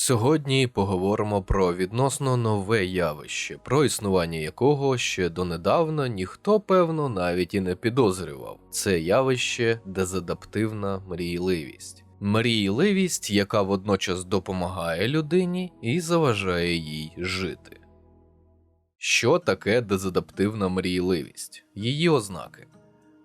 Сьогодні поговоримо про відносно нове явище, про існування якого ще донедавна ніхто, певно, навіть і не підозрював. Це явище – дезадаптивна мрійливість. Мрійливість, яка водночас допомагає людині і заважає їй жити. Що таке дезадаптивна мрійливість? Її ознаки.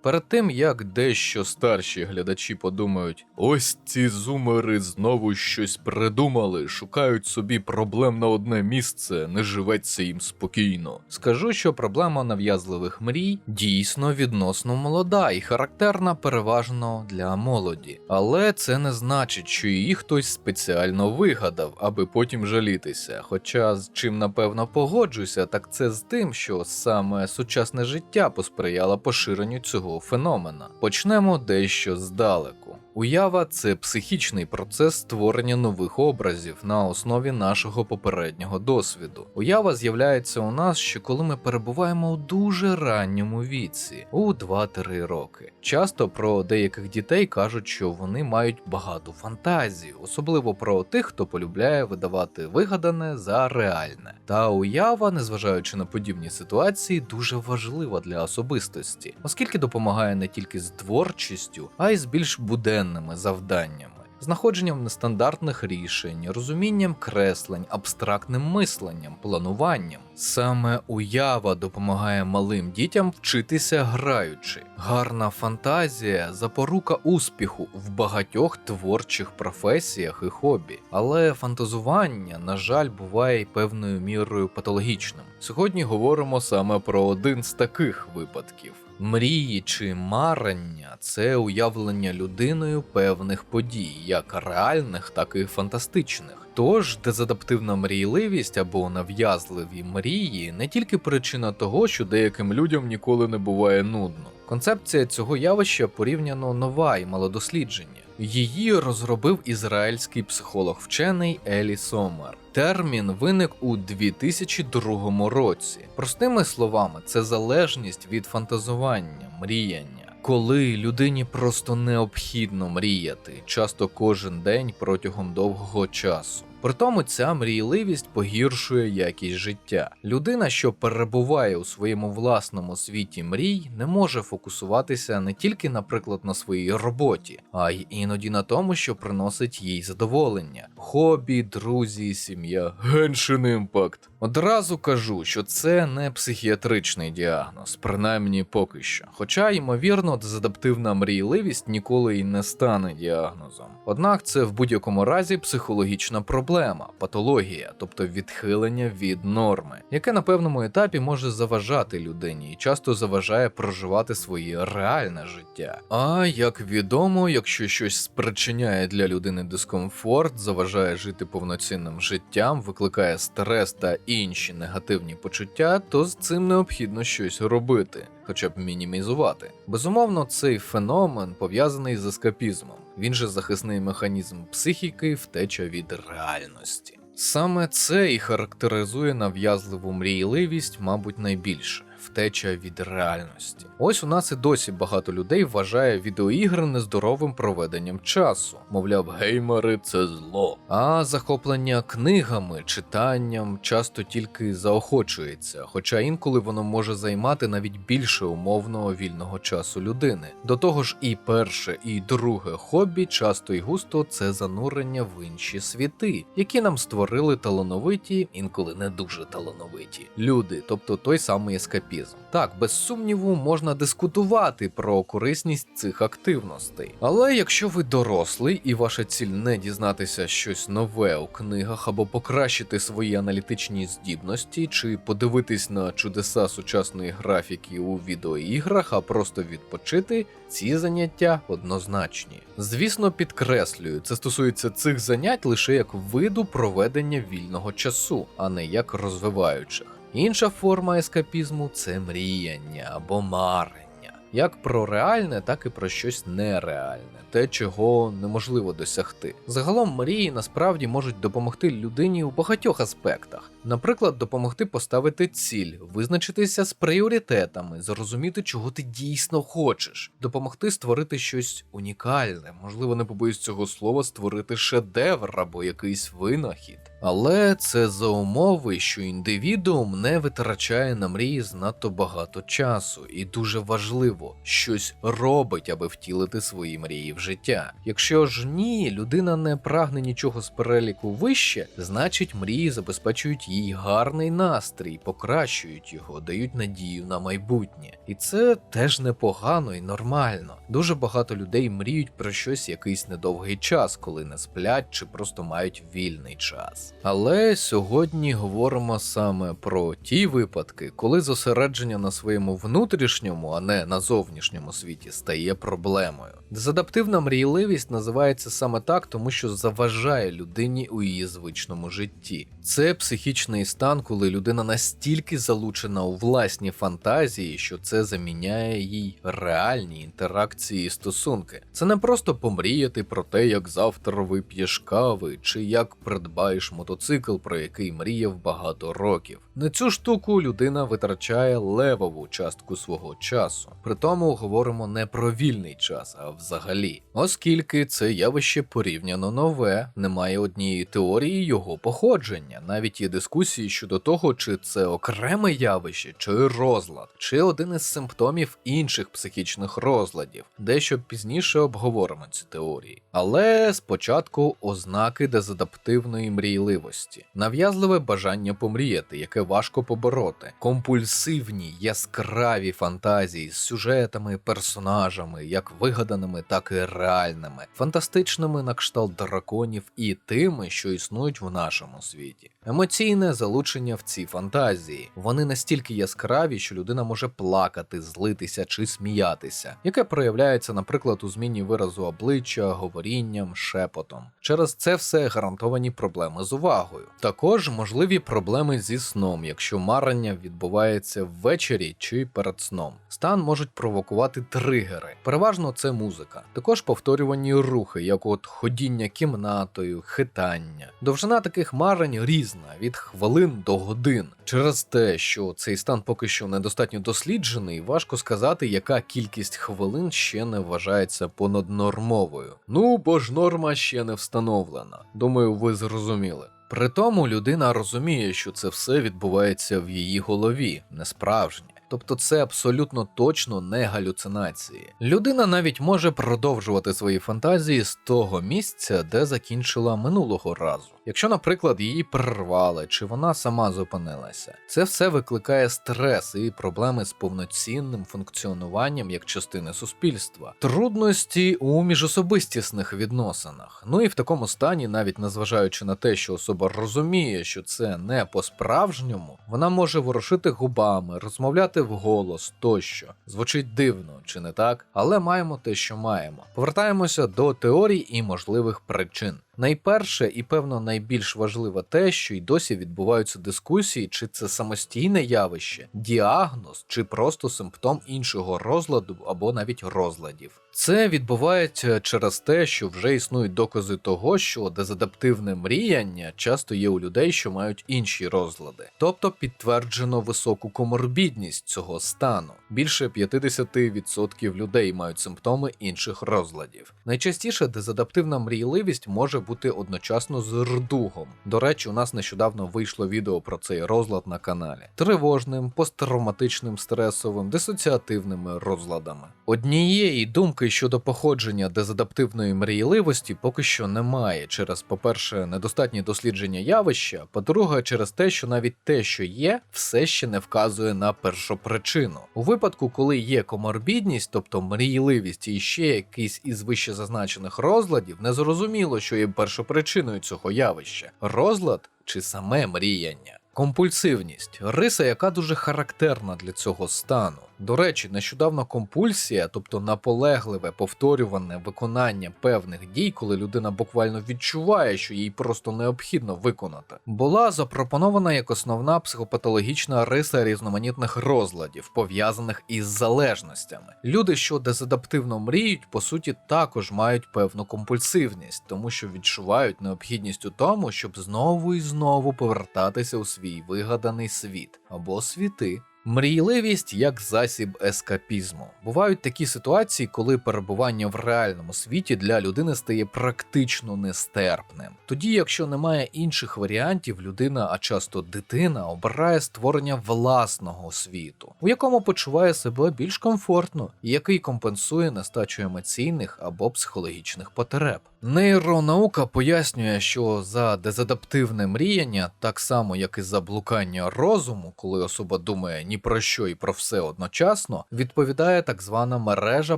Перед тим, як дещо старші глядачі подумають «Ось ці зумери знову щось придумали, шукають собі проблем на одне місце, не живеться їм спокійно», скажу, що проблема нав'язливих мрій дійсно відносно молода і характерна переважно для молоді. Але це не значить, що її хтось спеціально вигадав, аби потім жалітися. Хоча з чим напевно погоджуся, так це з тим, що саме сучасне життя посприяло поширенню цього феномена. Почнемо дещо здалеку. Уява – це психічний процес створення нових образів на основі нашого попереднього досвіду. Уява з'являється у нас ще коли ми перебуваємо у дуже ранньому віці, у 2-3 роки. Часто про деяких дітей кажуть, що вони мають багату фантазію, особливо про тих, хто полюбляє видавати вигадане за реальне. Та уява, незважаючи на подібні ситуації, дуже важлива для особистості, оскільки допомагає не тільки з творчістю, а й з більш буденними завданнями. Знаходженням нестандартних рішень, розумінням креслень, абстрактним мисленням, плануванням. Саме уява допомагає малим дітям вчитися граючи. Гарна фантазія – запорука успіху в багатьох творчих професіях і хобі. Але фантазування, на жаль, буває й певною мірою патологічним. Сьогодні говоримо саме про один з таких випадків. Мрії чи марення – це уявлення людиною певних подій, як реальних, так і фантастичних. Тож, дезадаптивна мрійливість або нав'язливі мрії – не тільки причина того, що деяким людям ніколи не буває нудно. Концепція цього явища порівняно нова і малодослідження. Її розробив ізраїльський психолог-вчений Елі Сомер. Термін виник у 2002 році. Простими словами, це залежність від фантазування, мріяння. Коли людині просто необхідно мріяти, часто кожен день протягом довгого часу. Притому ця мрійливість погіршує якість життя. Людина, що перебуває у своєму власному світі мрій, не може фокусуватися не тільки, наприклад, на своїй роботі, а й іноді на тому, що приносить їй задоволення. Хобі, друзі, сім'я, Genshin Impact. Одразу кажу, що це не психіатричний діагноз, принаймні поки що. Хоча, ймовірно, дезадаптивна мрійливість ніколи й не стане діагнозом. Однак це в будь-якому разі психологічна проблема, патологія, тобто відхилення від норми, яке на певному етапі може заважати людині і часто заважає проживати своє реальне життя. А як відомо, якщо щось спричиняє для людини дискомфорт, заважає жити повноцінним життям, викликає стрес та інші негативні почуття, то з цим необхідно щось робити, хоча б мінімізувати. Безумовно, цей феномен пов'язаний з ескапізмом. Він же захисний механізм психіки, втеча від реальності. Саме це і характеризує нав'язливу мрійливість, мабуть, найбільше – втеча від реальності. Ось у нас і досі багато людей вважає відеоігри нездоровим проведенням часу. Мовляв, геймери – це зло. А захоплення книгами, читанням часто тільки заохочується, хоча інколи воно може займати навіть більше умовного вільного часу людини. До того ж і перше, і друге хобі часто і густо – це занурення в інші світи, які нам створили талановиті, інколи не дуже талановиті люди, тобто той самий ескапізм. Так, без сумніву, можна дискутувати про корисність цих активностей. Але якщо ви дорослий і ваша ціль не дізнатися щось нове у книгах або покращити свої аналітичні здібності, чи подивитись на чудеса сучасної графіки у відеоіграх, а просто відпочити, ці заняття однозначні. Звісно, підкреслюю, це стосується цих занять лише як виду проведення вільного часу, а не як розвиваючих. Інша форма ескапізму – це мріяння або марення. як про реальне, так і про щось нереальне, те, чого неможливо досягти. Загалом мрії насправді можуть допомогти людині у багатьох аспектах. Наприклад, допомогти поставити ціль, визначитися з пріоритетами, зрозуміти, чого ти дійсно хочеш, допомогти створити щось унікальне, можливо, не побоюсь цього слова, створити шедевр або якийсь винахід. Але це за умови, що індивідуум не витрачає на мрії занадто багато часу і дуже важливо, щось робить, аби втілити свої мрії в життя. Якщо ж ні, людина не прагне нічого з переліку вище, значить мрії забезпечують їй гарний настрій, покращують його, дають надію на майбутнє. І це теж непогано і нормально. Дуже багато людей мріють про щось якийсь недовгий час, коли не сплять чи просто мають вільний час. Але сьогодні говоримо саме про ті випадки, коли зосередження на своєму внутрішньому, а не на зовнішньому світі стає проблемою. Дезадаптивна мрійливість називається саме так, тому що заважає людині у її звичному житті. Це психічний стан, коли людина настільки залучена у власні фантазії, що це заміняє їй реальні інтеракції і стосунки. Це не просто помріяти про те, як завтра вип'єш кави, чи як придбаєш мотоцикл, про який мріяв багато років. На цю штуку людина витрачає левову частку свого часу. Притому говоримо не про вільний час, а взагалі. Оскільки це явище порівняно нове, немає однієї теорії його походження. Навіть є дискусії щодо того, чи це окреме явище, чи розлад, чи один із симптомів інших психічних розладів. Дещо пізніше обговоримо ці теорії. Але спочатку ознаки дезадаптивної мрійливості. Нав'язливе бажання помріяти, яке важко побороти. Компульсивні, яскраві фантазії з сюжетами, персонажами, як вигаданими, так і реальними. Фантастичними на кшталт драконів і тими, що існують в нашому світі. Емоційне залучення в ці фантазії. Вони настільки яскраві, що людина може плакати, злитися чи сміятися, яке проявляється, наприклад, у зміні виразу обличчя, говорінням, шепотом. Через це все гарантовані проблеми з увагою. Також можливі проблеми зі сном, якщо марення відбувається ввечері чи перед сном. Стан можуть провокувати тригери. Переважно це музика. Також повторювані рухи, як от ходіння кімнатою, хитання. Довжина таких марень різна, від хвилин до годин. Через те, що цей стан поки що недостатньо досліджений, важко сказати, яка кількість хвилин ще не вважається понаднормовою. Ну, бо ж норма ще не встановлена. Думаю, ви зрозуміли. Притому людина розуміє, що це все відбувається в її голові, не справжнє. Тобто це абсолютно точно не галюцинації. Людина навіть може продовжувати свої фантазії з того місця, де закінчила минулого разу. Якщо, наприклад, її перервали, чи вона сама зупинилася. Це все викликає стрес і проблеми з повноцінним функціонуванням як частини суспільства. Трудності у міжособистісних відносинах. Ну і в такому стані, навіть незважаючи на те, що особа розуміє, що це не по-справжньому, вона може ворушити губами, розмовляти вголос тощо. Звучить дивно, чи не так? Але маємо те, що маємо. Повертаємося до теорій і можливих причин. Найперше і, певно, найбільш важливе те, що й досі відбуваються дискусії, чи це самостійне явище, діагноз, чи просто симптом іншого розладу або навіть розладів. Це відбувається через те, що вже існують докази того, що дезадаптивне мріяння часто є у людей, що мають інші розлади. Тобто підтверджено високу коморбідність цього стану. Більше 50% людей мають симптоми інших розладів. Найчастіше дезадаптивна мрійливість може бути одночасно з рдугом. До речі, у нас нещодавно вийшло відео про цей розлад на каналі. Тривожним, посттравматичним стресовим, дисоціативними розладами. Однієї думки щодо походження дезадаптивної мрійливості поки що немає через, по-перше, недостатнє дослідження явища, по-друге, через те, що навіть те, що є, все ще не вказує на першопричину. У випадку, коли є коморбідність, тобто мрійливість і ще якийсь із вище зазначених розладів, незрозуміло, що є першопричиною цього явища. Розлад чи саме мріяння. Компульсивність – риса, яка дуже характерна для цього стану. До речі, нещодавно компульсія, тобто наполегливе повторюване виконання певних дій, коли людина буквально відчуває, що їй просто необхідно виконати, була запропонована як основна психопатологічна риса різноманітних розладів, пов'язаних із залежностями. Люди, що дезадаптивно мріють, по суті, також мають певну компульсивність, тому що відчувають необхідність у тому, щоб знову і знову повертатися у свій вигаданий світ або світи. Мрійливість як засіб ескапізму. Бувають такі ситуації, коли перебування в реальному світі для людини стає практично нестерпним. Тоді, якщо немає інших варіантів, людина, а часто дитина, обирає створення власного світу, у якому почуває себе більш комфортно і який компенсує нестачу емоційних або психологічних потреб. Нейронаука пояснює, що за дезадаптивне мріяння, так само як і за блукання розуму, коли особа думає ні про що і про все одночасно, відповідає так звана мережа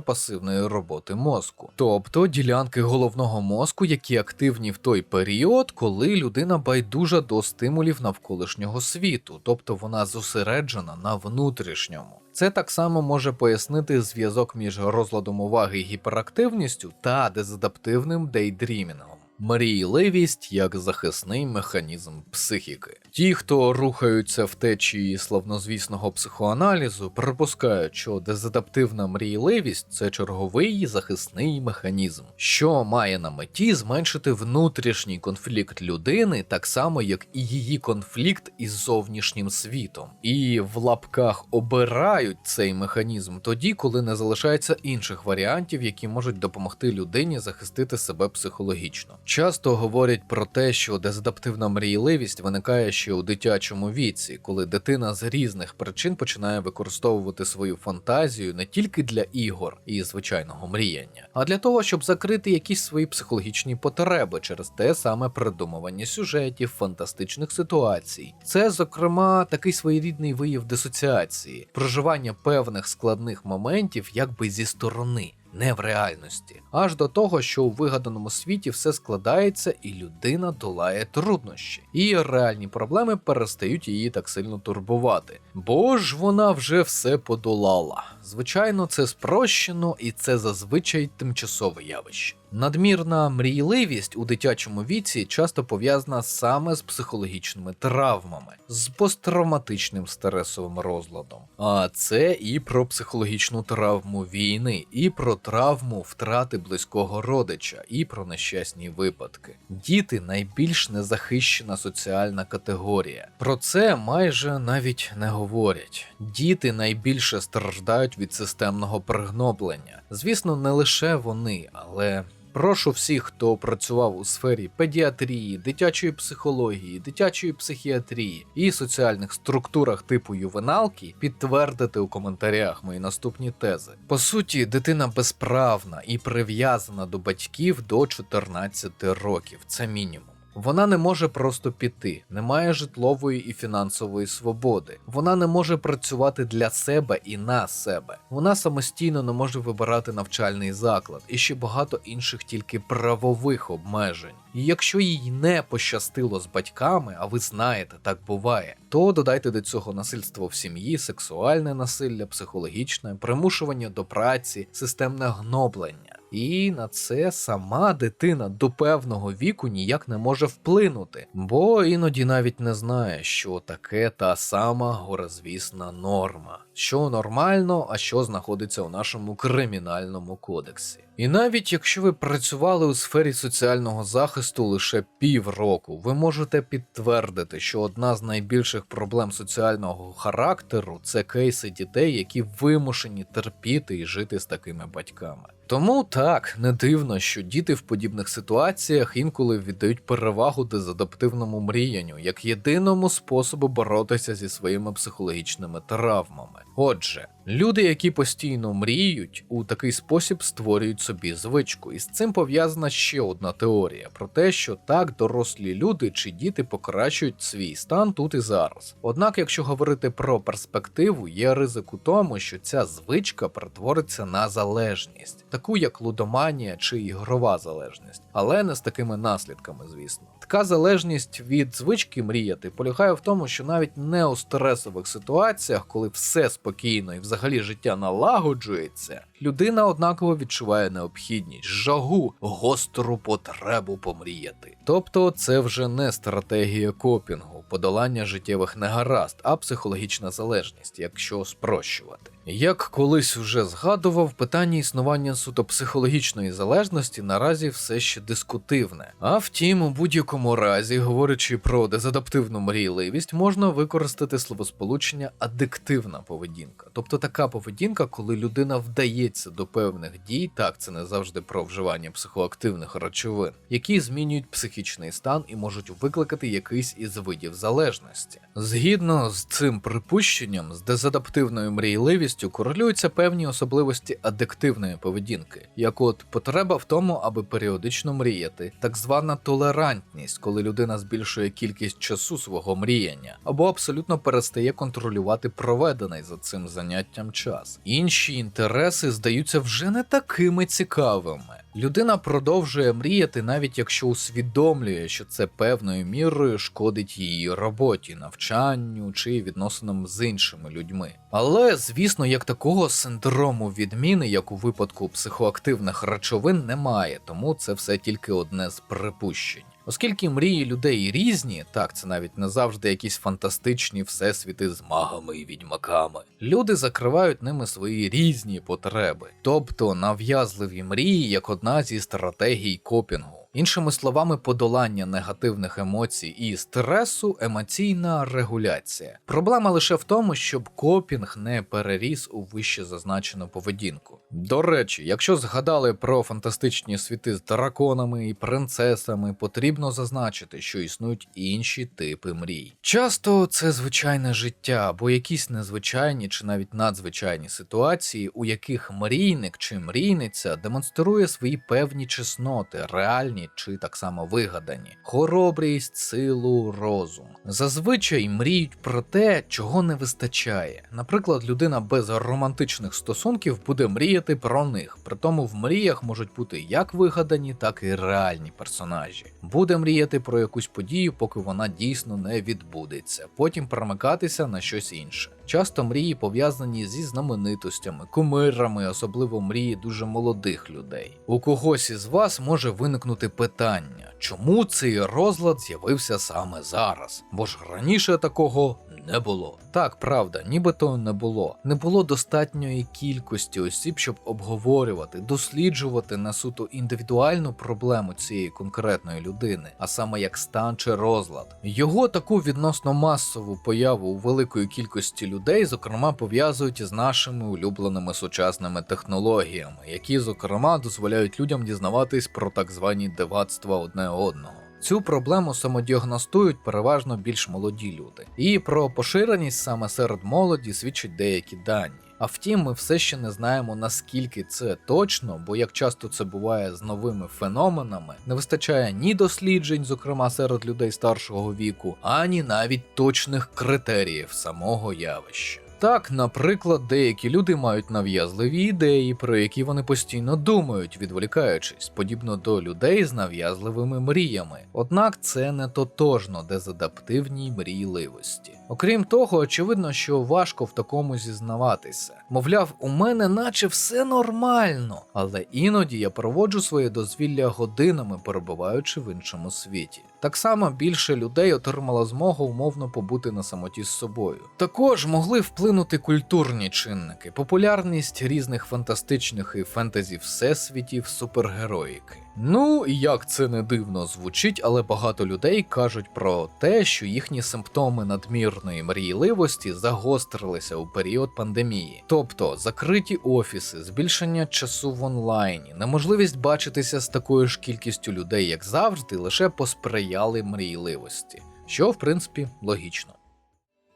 пасивної роботи мозку. Тобто ділянки головного мозку, які активні в той період, коли людина байдужа до стимулів навколишнього світу, тобто вона зосереджена на внутрішньому. Це так само може пояснити зв'язок між розладом уваги і гіперактивністю та дезадаптивним дейдрімінгом. Мрійливість як захисний механізм психіки. Ті, хто рухаються в течії славнозвісного психоаналізу, припускають, що дезадаптивна мрійливість – це черговий захисний механізм, що має на меті зменшити внутрішній конфлікт людини, так само, як і її конфлікт із зовнішнім світом. І в лапках обирають цей механізм тоді, коли не залишається інших варіантів, які можуть допомогти людині захистити себе психологічно. Часто говорять про те, що дезадаптивна мрійливість виникає ще у дитячому віці, коли дитина з різних причин починає використовувати свою фантазію не тільки для ігор і звичайного мріяння, а для того, щоб закрити якісь свої психологічні потреби через те саме придумування сюжетів, фантастичних ситуацій. Це, зокрема, такий своєрідний вияв дисоціації, проживання певних складних моментів якби зі сторони, не в реальності. Аж до того, що у вигаданому світі все складається і людина долає труднощі. І реальні проблеми перестають її так сильно турбувати. Бо ж вона вже все подолала. Звичайно, це спрощено і це зазвичай тимчасове явище. Надмірна мрійливість у дитячому віці часто пов'язана саме з психологічними травмами, з посттравматичним стресовим розладом. А це і про психологічну травму війни, і про травму втрати близького родича, і про нещасні випадки. Діти – найбільш незахищена соціальна категорія. Про це майже навіть не говорять. Діти найбільше страждають від системного пригноблення. Звісно, не лише вони, але... Прошу всіх, хто працював у сфері педіатрії, дитячої психології, дитячої психіатрії і соціальних структурах типу ювеналки, підтвердити у коментарях мої наступні тези. По суті, дитина безправна і прив'язана до батьків до 14 років, це мінімум. Вона не може просто піти, не має житлової і фінансової свободи. Вона не може працювати для себе і на себе. Вона самостійно не може вибирати навчальний заклад і ще багато інших тільки правових обмежень. І якщо їй не пощастило з батьками, а ви знаєте, так буває, то додайте до цього насильство в сім'ї, сексуальне насилля, психологічне, примушування до праці, системне гноблення. І на це сама дитина до певного віку ніяк не може вплинути, бо іноді навіть не знає, що таке та сама горизвісна норма. Що нормально, а що знаходиться у нашому кримінальному кодексі. І навіть якщо ви працювали у сфері соціального захисту лише півроку, ви можете підтвердити, що одна з найбільших проблем соціального характеру – це кейси дітей, які вимушені терпіти і жити з такими батьками. Тому так, не дивно, що діти в подібних ситуаціях інколи віддають перевагу дезадаптивному мріянню, як єдиному способу боротися зі своїми психологічними травмами. Отже, люди, які постійно мріють, у такий спосіб створюють собі звичку. І з цим пов'язана ще одна теорія про те, що так дорослі люди чи діти покращують свій стан тут і зараз. Однак, якщо говорити про перспективу, є ризик у тому, що ця звичка перетвориться на залежність, таку як лудоманія чи ігрова залежність, але не з такими наслідками, звісно. Така залежність від звички мріяти полягає в тому, що навіть не у стресових ситуаціях, коли все спокійно і взагалі взагалі життя налагоджується, людина однаково відчуває необхідність, жагу, гостру потребу помріяти. Тобто це вже не стратегія копінгу, подолання життєвих негаразд, а психологічна залежність, якщо спрощувати. Як колись вже згадував, питання існування суто психологічної залежності наразі все ще дискутивне. А втім, у будь-якому разі, говорячи про дезадаптивну мрійливість, можна використати словосполучення адиктивна поведінка. Тобто така поведінка, коли людина вдається до певних дій, так, це не завжди про вживання психоактивних речовин, які змінюють психічний стан і можуть викликати якийсь із видів залежності. Згідно з цим припущенням, з дезадаптивною мрійливістю корелюються певні особливості адиктивної поведінки, як от потреба в тому, аби періодично мріяти, так звана толерантність, коли людина збільшує кількість часу свого мріяння, або абсолютно перестає контролювати проведений за цим заняттям час. Інші інтереси здаються вже не такими цікавими. Людина продовжує мріяти, навіть якщо усвідомлює, що це певною мірою шкодить її роботі, навчанню чи відносинам з іншими людьми. Але, звісно, як такого синдрому відміни, як у випадку психоактивних речовин, немає, тому це все тільки одне з припущень. Оскільки мрії людей різні, так, це навіть не завжди якісь фантастичні всесвіти з магами і відьмаками, люди закривають ними свої різні потреби, тобто нав'язливі мрії як одна зі стратегій копінгу. Іншими словами, подолання негативних емоцій і стресу – емоційна регуляція. Проблема лише в тому, щоб копінг не переріс у вище зазначену поведінку. До речі, якщо згадали про фантастичні світи з драконами і принцесами, потрібно зазначити, що існують інші типи мрій. Часто це звичайне життя, або якісь незвичайні чи навіть надзвичайні ситуації, у яких мрійник чи мрійниця демонструє свої певні чесноти, реальні чи так само вигадані, хоробрість, силу, розум. Зазвичай мріють про те, чого не вистачає. Наприклад, людина без романтичних стосунків буде мріяти про них, притому в мріях можуть бути як вигадані, так і реальні персонажі. Буде мріяти про якусь подію, поки вона дійсно не відбудеться, потім перемикатися на щось інше. Часто мрії пов'язані зі знаменитостями, кумирами, особливо мрії дуже молодих людей. У когось із вас може виникнути питання, чому цей розлад з'явився саме зараз? Бо ж раніше такого не було. Так, правда, нібито не було. Не було достатньої кількості осіб, щоб обговорювати, досліджувати на суто індивідуальну проблему цієї конкретної людини, а саме як стан чи розлад. Його таку відносно масову появу у великої кількості людей, зокрема, пов'язують із нашими улюбленими сучасними технологіями, які, зокрема, дозволяють людям дізнаватись про так звані дивацтва одне одного. Цю проблему самодіагностують переважно більш молоді люди. І про поширеність саме серед молоді свідчать деякі дані. А втім, ми все ще не знаємо, наскільки це точно, бо як часто це буває з новими феноменами, не вистачає ні досліджень, зокрема серед людей старшого віку, ані навіть точних критеріїв самого явища. Так, наприклад, деякі люди мають нав'язливі ідеї, про які вони постійно думають, відволікаючись, подібно до людей з нав'язливими мріями. Однак це не тотожно дезадаптивній мрійливості. Окрім того, очевидно, що важко в такому зізнаватися. Мовляв, у мене наче все нормально, але іноді я проводжу своє дозвілля годинами, перебуваючи в іншому світі. Так само більше людей отримало змогу умовно побути на самоті з собою. Також могли вплинути культурні чинники, популярність різних фантастичних і фентезі всесвітів, супергероїки. Ну, і як це не дивно звучить, але багато людей кажуть про те, що їхні симптоми надмірної мрійливості загострилися у період пандемії. Тобто, закриті офіси, збільшення часу в онлайні, неможливість бачитися з такою ж кількістю людей, як завжди, лише посприяли мрійливості. Що, в принципі, логічно.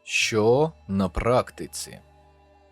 Що на практиці?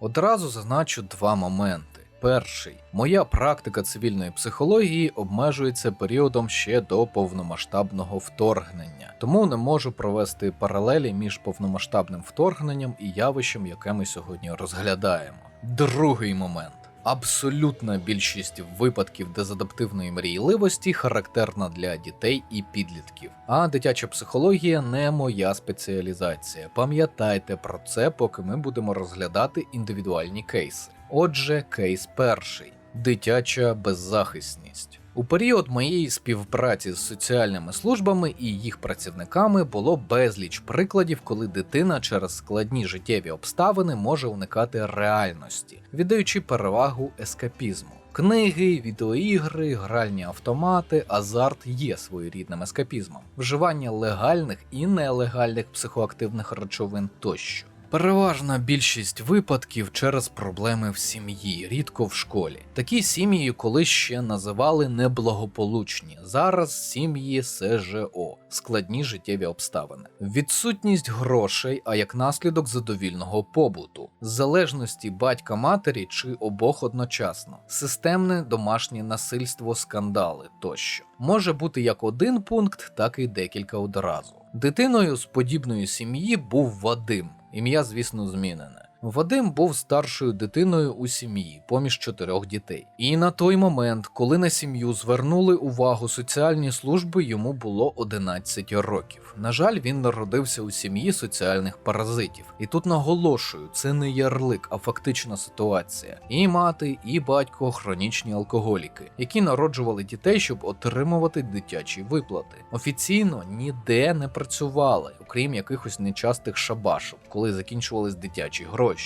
Одразу зазначу два моменти. Перший. Моя практика цивільної психології обмежується періодом ще до повномасштабного вторгнення, тому не можу провести паралелі між повномасштабним вторгненням і явищем, яке ми сьогодні розглядаємо. Другий момент. Абсолютна більшість випадків дезадаптивної мрійливості характерна для дітей і підлітків. А дитяча психологія не моя спеціалізація. Пам'ятайте про це, поки ми будемо розглядати індивідуальні кейси. Отже, кейс перший. Дитяча беззахисність. У період моєї співпраці з соціальними службами і їх працівниками було безліч прикладів, коли дитина через складні життєві обставини може уникати реальності, віддаючи перевагу ескапізму. Книги, відеоігри, гральні автомати, азарт є своєрідним ескапізмом, вживання легальних і нелегальних психоактивних речовин тощо. Переважна більшість випадків через проблеми в сім'ї, рідко в школі. Такі сім'ї колись ще називали неблагополучні, зараз сім'ї СЖО, складні життєві обставини. Відсутність грошей, а як наслідок задовільного побуту, залежності батька-матері чи обох одночасно, системне домашнє насильство, скандали тощо. Може бути як один пункт, так і декілька одразу. Дитиною з подібної сім'ї був Вадим. Ім'я, звісно, змінене. Вадим був старшою дитиною у сім'ї, поміж 4 дітей. І на той момент, коли на сім'ю звернули увагу соціальні служби, йому було 11 років. На жаль, він народився у сім'ї соціальних паразитів. І тут наголошую, це не ярлик, а фактична ситуація. І мати, і батько – хронічні алкоголіки, які народжували дітей, щоб отримувати дитячі виплати. Офіційно ніде не працювали, окрім якихось нечастих шабашів, коли закінчувались дитячі гроші.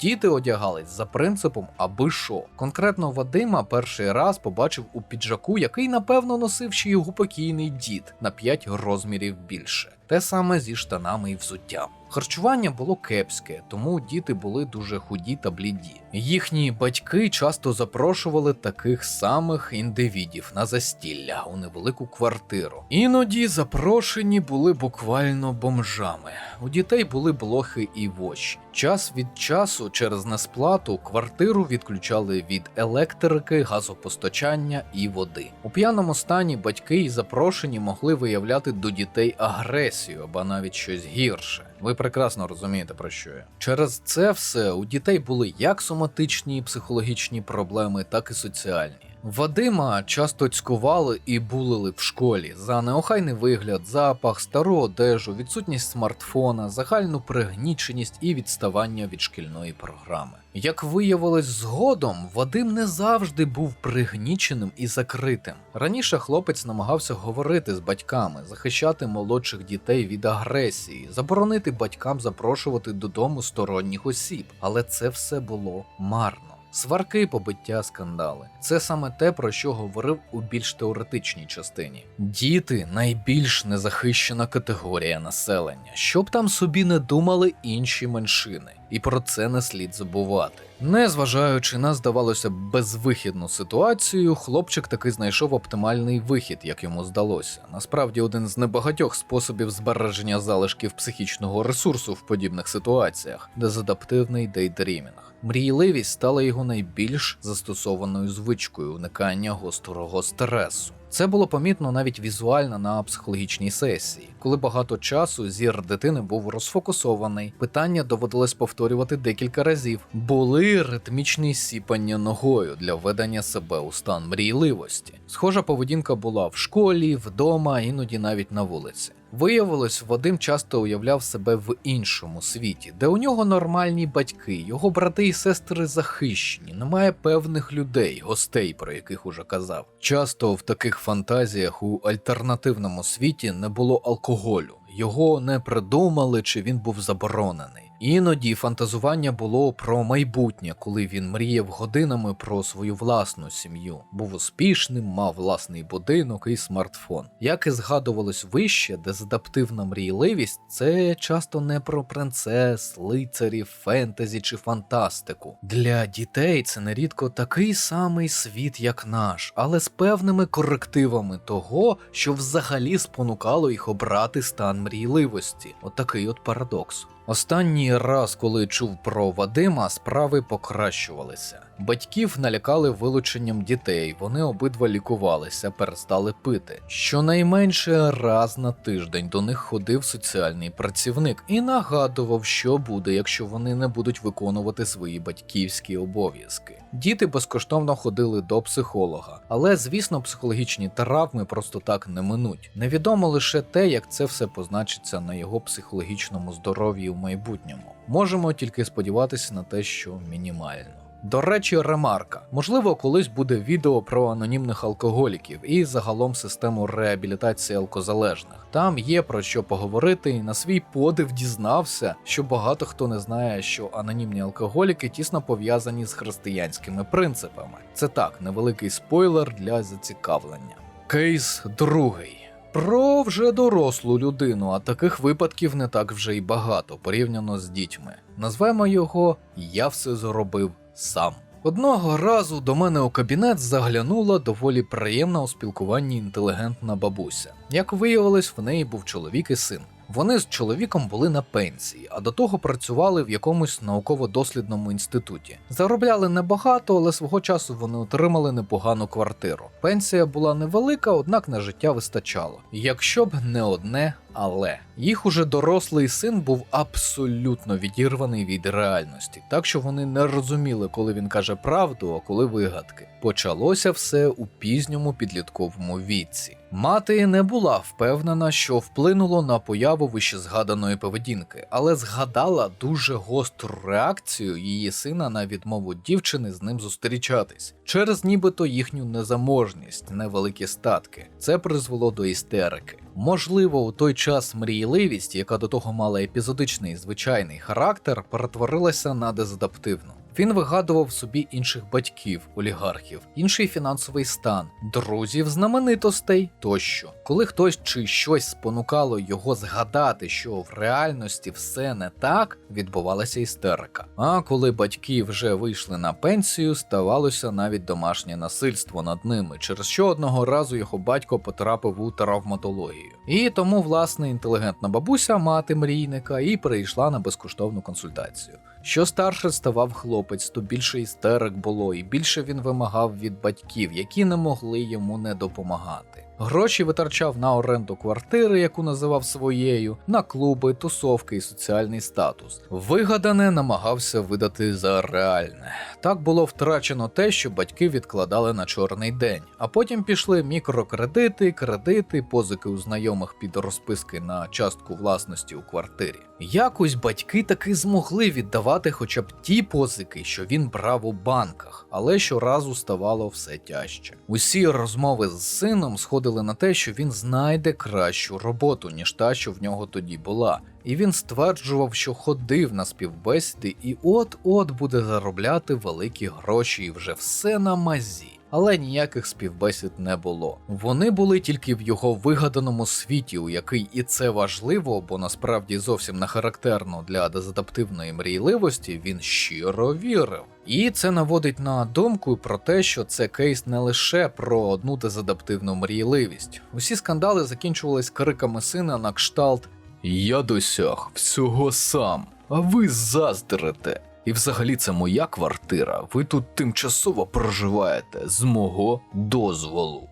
Діти одягались за принципом аби що. Конкретно Вадима перший раз побачив у піджаку, який напевно носив ще його покійний дід, на 5 розмірів більше. Те саме зі штанами і взуттям. Харчування було кепське, тому діти були дуже худі та бліді. Їхні батьки часто запрошували таких самих індивідів на застілля у невелику квартиру. Іноді запрошені були буквально бомжами. У дітей були блохи і воші. Час від часу через несплату квартиру відключали від електрики, газопостачання і води. У п'яному стані батьки і запрошені могли виявляти до дітей агресію або навіть щось гірше. Ви прекрасно розумієте, про що я. Через це все у дітей були як соматичні психологічні проблеми, так і соціальні. Вадима часто цькували і булили в школі за неохайний вигляд, запах, стару одежу, відсутність смартфона, загальну пригніченість і відставання від шкільної програми. Як виявилось згодом, Вадим не завжди був пригніченим і закритим. Раніше хлопець намагався говорити з батьками, захищати молодших дітей від агресії, заборонити батькам запрошувати додому сторонніх осіб, але це все було марно. Сварки, побиття, скандали – це саме те, про що говорив у більш теоретичній частині. Діти – найбільш незахищена категорія населення, щоб там собі не думали інші меншини. І про це не слід забувати. Незважаючи на, здавалося, безвихідну ситуацію, хлопчик таки знайшов оптимальний вихід, як йому здалося. Насправді, один з небагатьох способів збереження залишків психічного ресурсу в подібних ситуаціях – дезадаптивний дейдрімінг. Мрійливість стала його найбільш застосованою звичкою уникання гострого стресу. Це було помітно навіть візуально на психологічній сесії. Коли багато часу зір дитини був розфокусований, питання доводилось повторювати декілька разів. Були ритмічні сіпання ногою для введення себе у стан мрійливості. Схожа поведінка була в школі, вдома, іноді навіть на вулиці. Виявилось, Вадим часто уявляв себе в іншому світі, де у нього нормальні батьки, його брати і сестри захищені, немає певних людей, гостей, про яких уже казав. Часто в таких фантазіях у альтернативному світі не було алкоголю, його не придумали чи він був заборонений. Іноді фантазування було про майбутнє, коли він мріяв годинами про свою власну сім'ю, був успішним, мав власний будинок і смартфон. Як і згадувалось вище, дезадаптивна мрійливість – це часто не про принцес, лицарів, фентезі чи фантастику. Для дітей це нерідко такий самий світ, як наш, але з певними корективами того, що взагалі спонукало їх обрати стан мрійливості. Отакий от парадокс. Останній раз, коли чув про Вадима, справи покращувалися. Батьків налякали вилученням дітей, вони обидва лікувалися, перестали пити. Щонайменше раз на тиждень до них ходив соціальний працівник і нагадував, що буде, якщо вони не будуть виконувати свої батьківські обов'язки. Діти безкоштовно ходили до психолога, але, звісно, психологічні травми просто так не минуть. Невідомо лише те, як це все позначиться на його психологічному здоров'ї в майбутньому. Можемо тільки сподіватися на те, що мінімально. До речі, ремарка. Можливо, колись буде відео про анонімних алкоголіків і загалом систему реабілітації алкозалежних. Там є про що поговорити, і на свій подив дізнався, що багато хто не знає, що анонімні алкоголіки тісно пов'язані з християнськими принципами. Це так, невеликий спойлер для зацікавлення. Кейс другий. Про вже дорослу людину, а таких випадків не так вже й багато, порівняно з дітьми. Назвемо його «Я все зробив сам». Одного разу до мене у кабінет заглянула доволі приємна у спілкуванні інтелігентна бабуся. Як виявилось, в неї був чоловік і син. Вони з чоловіком були на пенсії, а до того працювали в якомусь науково-дослідному інституті. Заробляли небагато, але свого часу вони отримали непогану квартиру. Пенсія була невелика, однак на життя вистачало. Якщо б не одне але. Їх уже дорослий син був абсолютно відірваний від реальності, так що вони не розуміли, коли він каже правду, а коли вигадки. Почалося все у пізньому підлітковому віці. Мати не була впевнена, що вплинуло на появу вищезгаданої поведінки, але згадала дуже гостру реакцію її сина на відмову дівчини з ним зустрічатись. Через нібито їхню незаможність, невеликі статки. Це призвело до істерики. Можливо, у той час мрійливість, яка до того мала епізодичний звичайний характер, перетворилася на дезадаптивну. Він вигадував собі інших батьків, олігархів, інший фінансовий стан, друзів, знаменитостей тощо. Коли хтось чи щось спонукало його згадати, що в реальності все не так, відбувалася істерика. А коли батьки вже вийшли на пенсію, ставалося навіть домашнє насильство над ними, через що одного разу його батько потрапив у травматологію. І тому, власне, інтелігентна бабуся, мати мрійника, і прийшла на безкоштовну консультацію. Що старше ставав хлопець, то більше істерик було, і більше він вимагав від батьків, які не могли йому не допомагати. Гроші витрачав на оренду квартири, яку називав своєю, на клуби, тусовки і соціальний статус. Вигадане намагався видати за реальне. Так було втрачено те, що батьки відкладали на чорний день. А потім пішли мікрокредити, кредити, позики у знайомих під розписки на частку власності у квартирі. Якось батьки таки змогли віддавати хоча б ті позики, що він брав у банках, але щоразу ставало все тяжче. Усі розмови з сином сходили на те, що він знайде кращу роботу, ніж та, що в нього тоді була. І він стверджував, що ходив на співбесіди і от-от буде заробляти великі гроші і вже все на мазі. Але ніяких співбесід не було. Вони були тільки в його вигаданому світі, у який і це важливо, бо насправді зовсім не характерно для дезадаптивної мрійливості, він щиро вірив. І це наводить на думку про те, що це кейс не лише про одну дезадаптивну мрійливість. Усі скандали закінчувались криками сина на кшталт «Я досяг всього сам, а ви заздрите. І взагалі це моя квартира, ви тут тимчасово проживаєте з мого дозволу».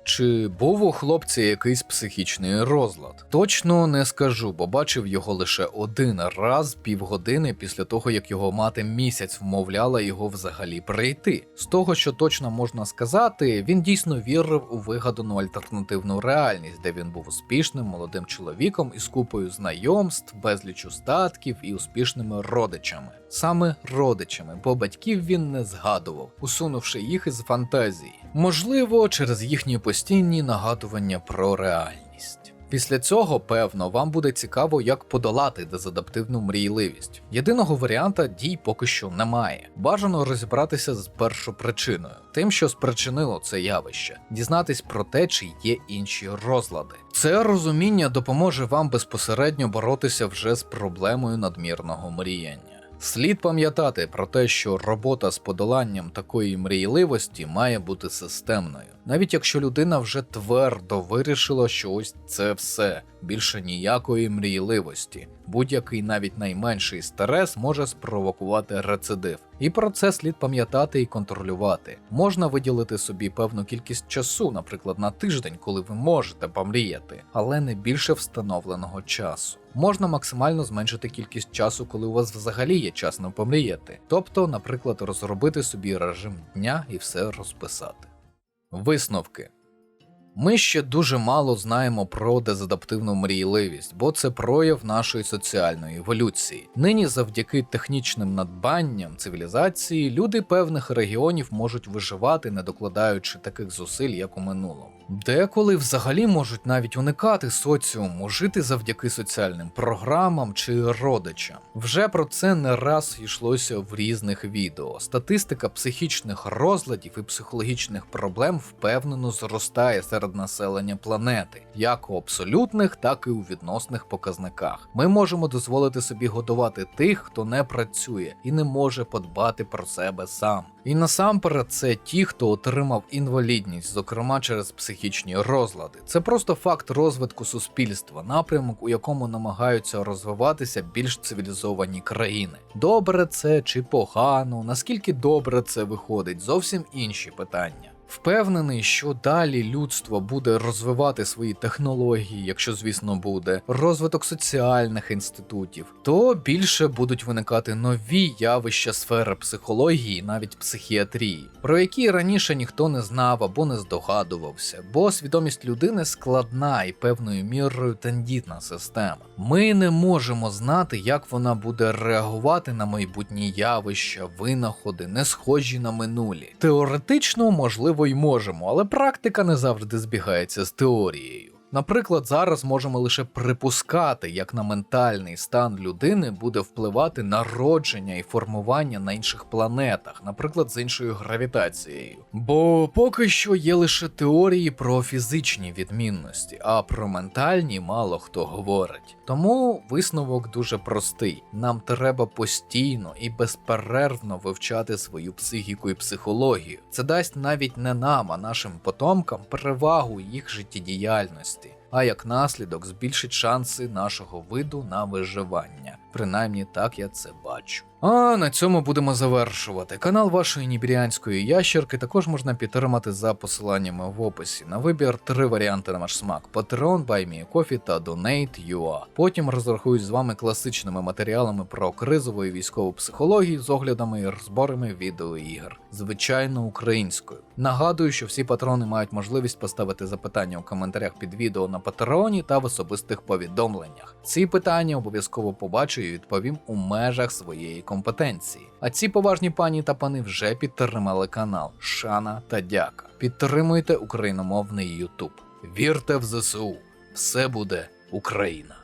Чи був у хлопця якийсь психічний розлад? Точно не скажу, бо бачив його лише один раз півгодини після того, як його мати місяць вмовляла його взагалі прийти. З того, що точно можна сказати, він дійсно вірив у вигадану альтернативну реальність, де він був успішним молодим чоловіком із купою знайомств, безлічу статків і успішними родичами. Саме родичами, бо батьків він не згадував, усунувши їх із фантазії. Можливо, через їхні постійні нагадування про реальність. Після цього, певно, вам буде цікаво, як подолати дезадаптивну мрійливість. Єдиного варіанта дій поки що немає. Бажано розібратися з першопричиною, тим, що спричинило це явище, дізнатись про те, чи є інші розлади. Це розуміння допоможе вам безпосередньо боротися вже з проблемою надмірного мріяння. Слід пам'ятати про те, що робота з подоланням такої мрійливості має бути системною. Навіть якщо людина вже твердо вирішила, що ось це все, більше ніякої мрійливості. Будь-який навіть найменший стрес може спровокувати рецидив. І про це слід пам'ятати і контролювати. Можна виділити собі певну кількість часу, наприклад, на тиждень, коли ви можете помріяти, але не більше встановленого часу. Можна максимально зменшити кількість часу, коли у вас взагалі є час не помріяти. Тобто, наприклад, розробити собі режим дня і все розписати. Висновки. Ми ще дуже мало знаємо про дезадаптивну мрійливість, бо це прояв нашої соціальної еволюції. Нині завдяки технічним надбанням цивілізації люди певних регіонів можуть виживати, не докладаючи таких зусиль, як у минулому. Деколи взагалі можуть навіть уникати соціуму, жити завдяки соціальним програмам чи родичам. Вже про це не раз йшлося в різних відео. Статистика психічних розладів і психологічних проблем впевнено зростає серед населення планети, як у абсолютних, так і у відносних показниках. Ми можемо дозволити собі годувати тих, хто не працює і не може подбати про себе сам. І насамперед це ті, хто отримав інвалідність, зокрема через психічні розлади. Це просто факт розвитку суспільства, напрямок, у якому намагаються розвиватися більш цивілізовані країни. Добре це чи погано, наскільки добре це виходить, зовсім інші питання. Впевнений, що далі людство буде розвивати свої технології, якщо, звісно, буде, розвиток соціальних інститутів, то більше будуть виникати нові явища сфери психології, навіть психіатрії, про які раніше ніхто не знав або не здогадувався, бо свідомість людини складна і певною мірою тендітна система. Ми не можемо знати, як вона буде реагувати на майбутні явища, винаходи, не схожі на минулі. Теоретично, можливо, й можемо, але практика не завжди збігається з теорією. Наприклад, зараз можемо лише припускати, як на ментальний стан людини буде впливати народження і формування на інших планетах, наприклад, з іншою гравітацією. Бо поки що є лише теорії про фізичні відмінності, а про ментальні мало хто говорить. Тому висновок дуже простий. Нам треба постійно і безперервно вивчати свою психіку і психологію. Це дасть навіть не нам, а нашим потомкам перевагу їх життєдіяльності, а як наслідок збільшить шанси нашого виду на виживання. Принаймні так я це бачу. А на цьому будемо завершувати. Канал вашої нібіріанської ящерки також можна підтримати за посиланнями в описі. На вибір 3 варіанти на ваш смак: Patreon, BuyMeACoffee та Donate.ua. Потім розрахуюсь з вами класичними матеріалами про кризову і військову психологію з оглядами і розборами відеоігр. Звичайно, українською. Нагадую, що всі патрони мають можливість поставити запитання у коментарях під відео на Патреоні та в особистих повідомленнях. Ці питання обов'язково побачу і відповім у межах своєї компетенції. А ці поважні пані та пани вже підтримали канал. Шана та дяка. Підтримуйте україномовний YouTube. Вірте в ЗСУ. Все буде Україна.